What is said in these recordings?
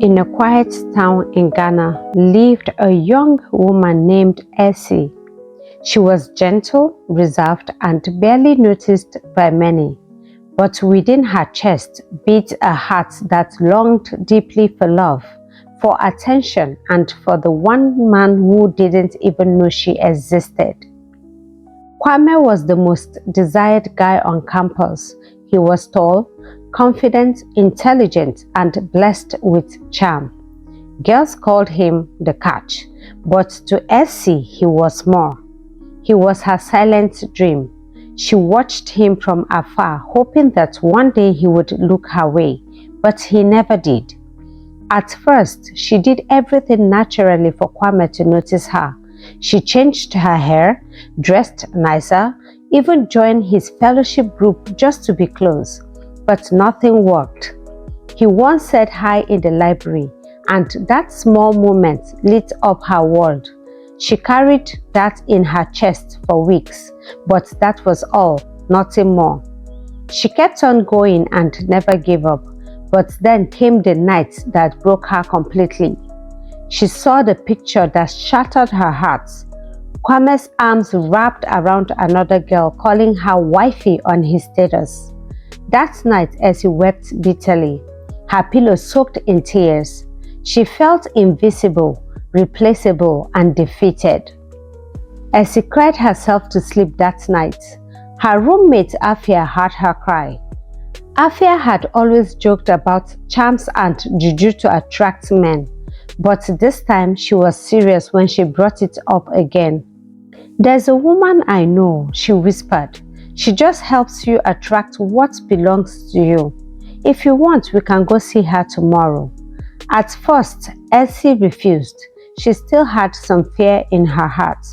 In a quiet town in Ghana lived a young woman named Essie. She was gentle, reserved, and barely noticed by many. But within her chest beat a heart that longed deeply for love, for attention, and for the one man who didn't even know she existed. Kwame was the most desired guy on campus. He was tall, confident, intelligent, and blessed with charm. Girls called him the catch, but to Essie he was more. He was her silent dream. She watched him from afar, hoping that one day he would look her way, but he never did. At first, she did everything naturally for Kwame to notice her. She changed her hair, dressed nicer, even joined his fellowship group just to be close. But nothing worked. He once said hi in the library, and that small moment lit up her world. She carried that in her chest for weeks, but that was all, nothing more. She kept on going and never gave up, but then came the night that broke her completely. She saw the picture that shattered her heart. Kwame's arms wrapped around another girl, calling her wifey on his status. That night, as he wept bitterly, her pillow soaked in tears, she felt invisible, replaceable, and defeated. As she cried herself to sleep that night, her roommate Afia heard her cry. Afia had always joked about charms and Juju to attract men, but this time she was serious when she brought it up again. "There's a woman I know," she whispered. "She just helps you attract what belongs to you. If you want, we can go see her tomorrow." At first, Essie refused. She still had some fear in her heart.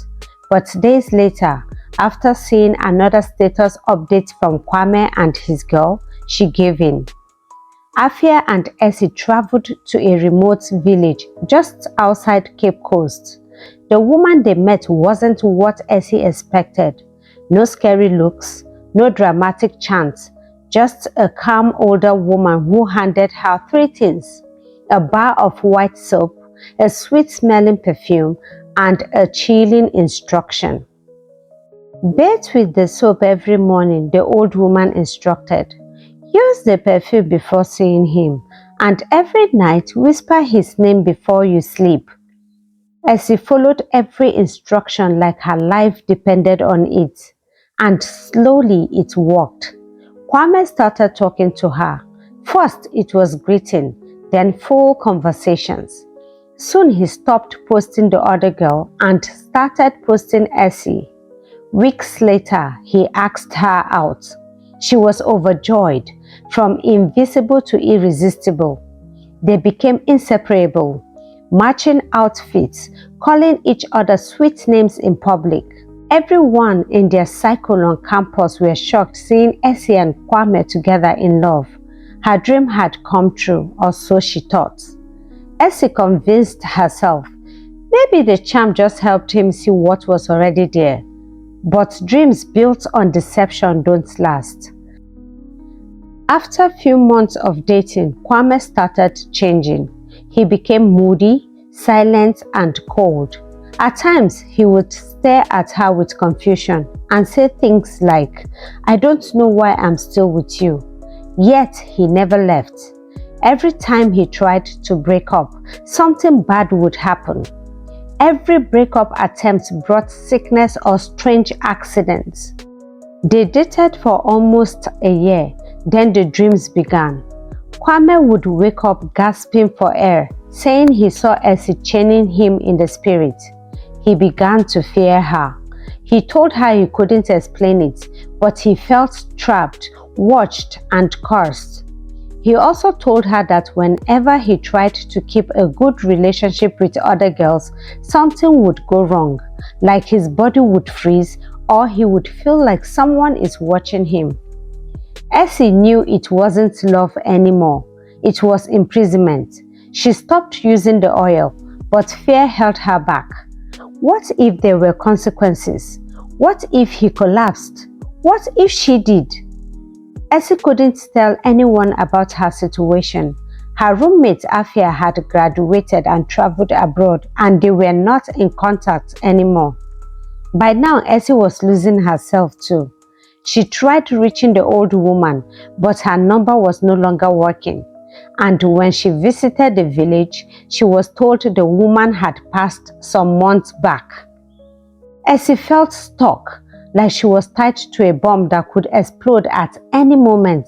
But days later, after seeing another status update from Kwame and his girl, she gave in. Afia and Essie traveled to a remote village just outside Cape Coast. The woman they met wasn't what Essie expected. No scary looks, no dramatic chants, just a calm older woman who handed her three things: a bar of white soap, a sweet-smelling perfume, and a chilling instruction. "Bathe with the soap every morning," the old woman instructed. "Use the perfume before seeing him, and every night whisper his name before you sleep." As she followed every instruction like her life depended on it, and slowly it worked. Kwame started talking to her. First it was greeting, then full conversations. Soon he stopped posting the other girl and started posting Essie. Weeks later, he asked her out. She was overjoyed, from invisible to irresistible. They became inseparable, matching outfits, calling each other sweet names in public. Everyone in their cycle on campus were shocked seeing Essie and Kwame together in love. Her dream had come true, or so she thought. Essie convinced herself. Maybe the charm just helped him see what was already there. But dreams built on deception don't last. After a few months of dating, Kwame started changing. He became moody, silent, and cold. At times, he would stare at her with confusion and say things like, "I don't know why I'm still with you." Yet, he never left. Every time he tried to break up, something bad would happen. Every breakup attempt brought sickness or strange accidents. They dated for almost a year, then the dreams began. Kwame would wake up gasping for air, saying he saw Essie chaining him in the spirit. He began to fear her. He told her he couldn't explain it, but he felt trapped, watched, and cursed. He also told her that whenever he tried to keep a good relationship with other girls, something would go wrong, like his body would freeze or he would feel like someone is watching him. Essie knew it wasn't love anymore. It was imprisonment. She stopped using the oil, but fear held her back. What if there were consequences? What if he collapsed? What if she did? Essie couldn't tell anyone about her situation. Her roommate Afia had graduated and traveled abroad, and they were not in contact anymore. By now, Essie was losing herself too. She tried reaching the old woman, but her number was no longer working. And when she visited the village, she was told the woman had passed some months back. Essie felt stuck, like she was tied to a bomb that could explode at any moment.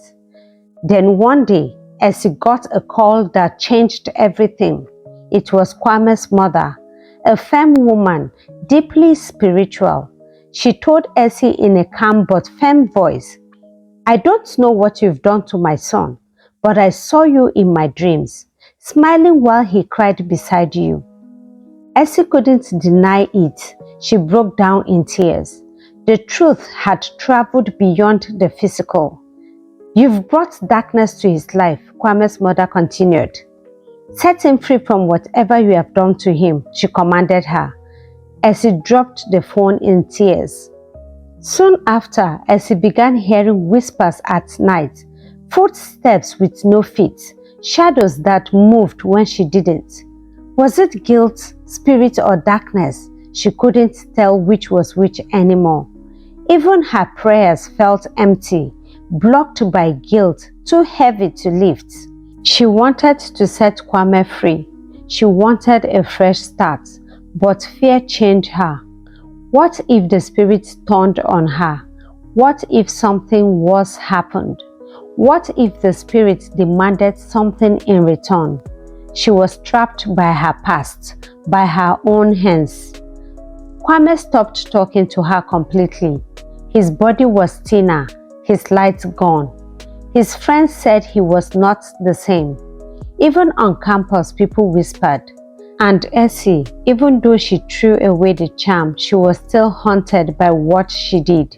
Then one day, Essie got a call that changed everything. It was Kwame's mother, a firm woman, deeply spiritual. She told Essie in a calm but firm voice, "I don't know what you've done to my son, but I saw you in my dreams, smiling while he cried beside you." Essie couldn't deny it. She broke down in tears. The truth had traveled beyond the physical. "You've brought darkness to his life," Kwame's mother continued. "Set him free from whatever you have done to him," she commanded her. Essie dropped the phone in tears. Soon after, Essie began hearing whispers at night, footsteps with no feet, shadows that moved when she didn't. Was it guilt, spirit, or darkness? She couldn't tell which was which anymore. Even her prayers felt empty, blocked by guilt, too heavy to lift. She wanted to set Kwame free. She wanted a fresh start, but fear changed her. What if the spirit turned on her? What if something worse happened? What if the spirit demanded something in return? She was trapped by her past, by her own hands. Kwame stopped talking to her completely. His body was thinner, his lights gone. His friends said he was not the same. Even on campus, people whispered. And Essie, even though she threw away the charm, she was still haunted by what she did.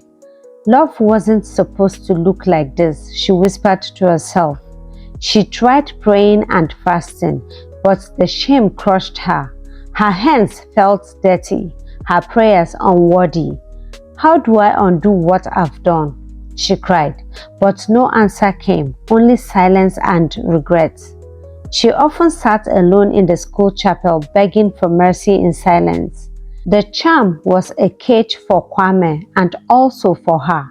Love wasn't supposed to look like this, she whispered to herself. She tried praying and fasting, but the shame crushed her. Her hands felt dirty, her prayers unworthy. "How do I undo what I've done?" she cried, but no answer came, only silence and regret. She often sat alone in the school chapel begging for mercy in silence. The charm was a cage for Kwame and also for her,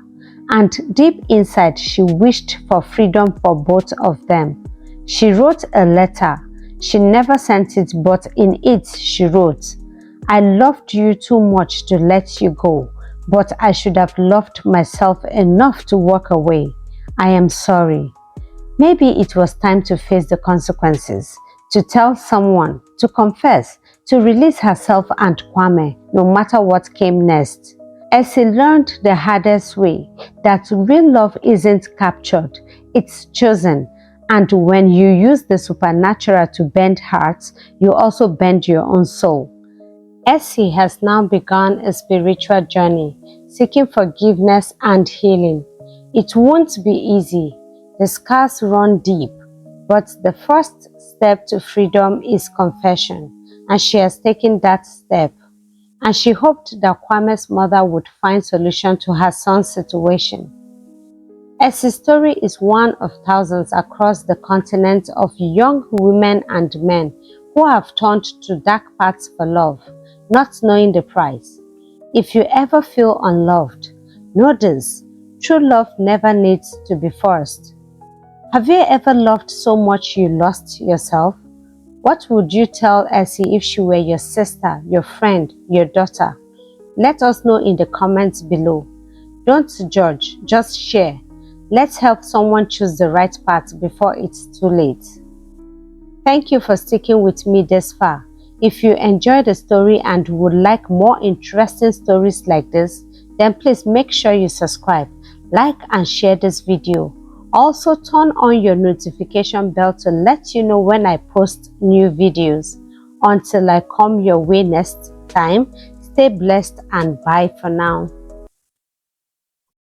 and deep inside she wished for freedom for both of them. She wrote a letter. She never sent it, but in it she wrote, "I loved you too much to let you go, but I should have loved myself enough to walk away. I am sorry." Maybe it was time to face the consequences, to tell someone, to confess, to release herself and Kwame, no matter what came next. Essie learned the hardest way that real love isn't captured, it's chosen. And when you use the supernatural to bend hearts, you also bend your own soul. Essie has now begun a spiritual journey, seeking forgiveness and healing. It won't be easy. The scars run deep, but the first step to freedom is confession, and she has taken that step. And she hoped that Kwame's mother would find solution to her son's situation. Essie's story is one of thousands across the continent of young women and men who have turned to dark paths for love, not knowing the price. If you ever feel unloved, know this: true love never needs to be forced. Have you ever loved so much you lost yourself? What would you tell Essie if she were your sister, your friend, your daughter? Let us know in the comments below. Don't judge, just share. Let's help someone choose the right path before it's too late. Thank you for sticking with me this far. If you enjoyed the story and would like more interesting stories like this, then please make sure you subscribe, like and share this video. Also turn on your notification bell to let you know when I post new videos. Until I come your way next time, stay blessed and bye for now.